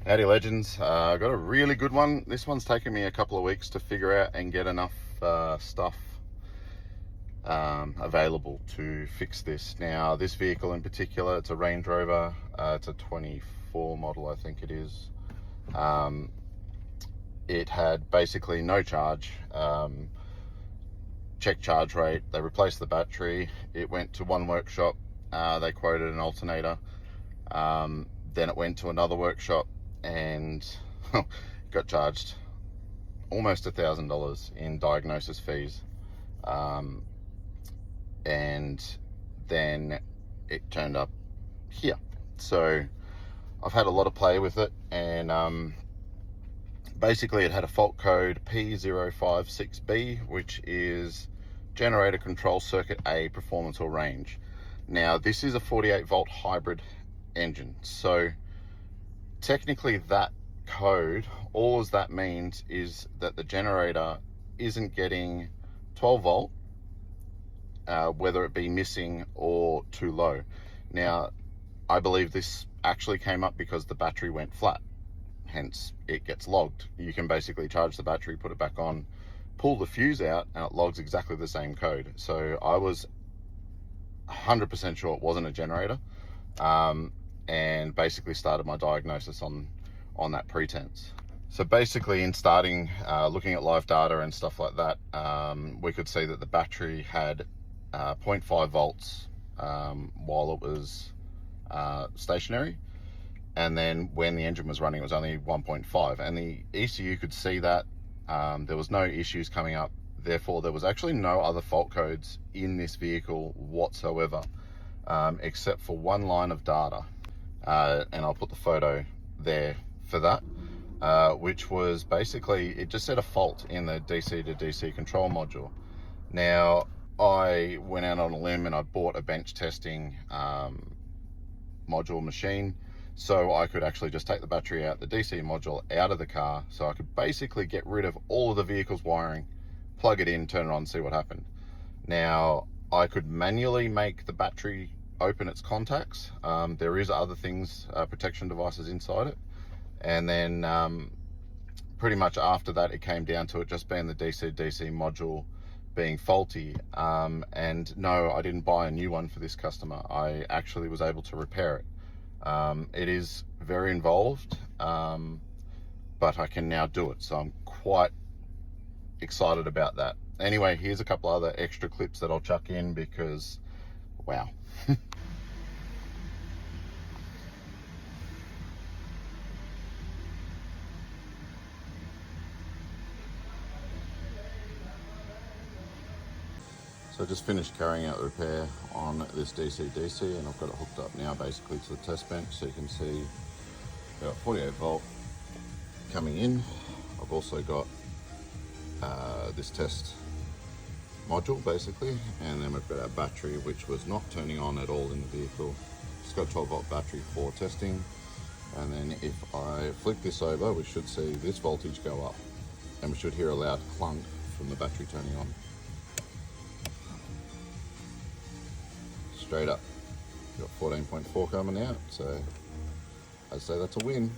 Howdy legends, I got a really good one. This one's taken me a couple of weeks to figure out and get enough stuff available to fix this. Now this vehicle in particular, it's a Range Rover, it's a 24 model I think it is. It had basically no charge, check charge rate, they replaced the battery, it went to one workshop, they quoted an alternator, then it went to another workshop and got charged almost $1,000 in diagnosis fees, and then it turned up here. So I've had a lot of play with it, and basically it had a fault code P056B, which is generator control circuit A, performance or range. Now this is a 48 volt hybrid engine, so technically that code, all that means is that the generator isn't getting 12 volt, whether it be missing or too low. Now I believe this actually came up because the battery went flat, hence it gets logged. You can basically charge the battery, put it back on, pull the fuse out, and it logs exactly the same code. So I was 100% sure it wasn't a generator, and basically started my diagnosis on that pretense. So basically in starting looking at live data and stuff like that, we could see that the battery had 0.5 volts while it was stationary, and then when the engine was running it was only 1.5, and the ECU could see that. There was no issues coming up, therefore there was actually no other fault codes in this vehicle whatsoever, except for one line of data, and I'll put the photo there for that, which was basically, it just said a fault in the DC to DC control module. Now I went out on a limb and I bought a bench testing module machine, so I could actually just take the battery out, the DC module out of the car, so I could basically get rid of all of the vehicle's wiring, plug it in, turn it on, see what happened. Now I could manually make the battery open its contacts. There is other things, protection devices inside it, and then pretty much after that it came down to it just being the DC module being faulty. And no, I didn't buy a new one for this customer. I actually was able to repair it. It is very involved, but I can now do it, so I'm quite excited about that. Anyway, here's a couple other extra clips that I'll chuck in because wow. So I just finished carrying out the repair on this DC, and I've got it hooked up now basically to the test bench, so you can see about 48 volt coming in. I've also got this test module basically, and then we've got our battery, which was not turning on at all in the vehicle. Just got a 12 volt battery for testing, and then if I flick this over we should see this voltage go up, and we should hear a loud clunk from the battery turning on. Straight up, got 14.4 coming out, so I'd say that's a win.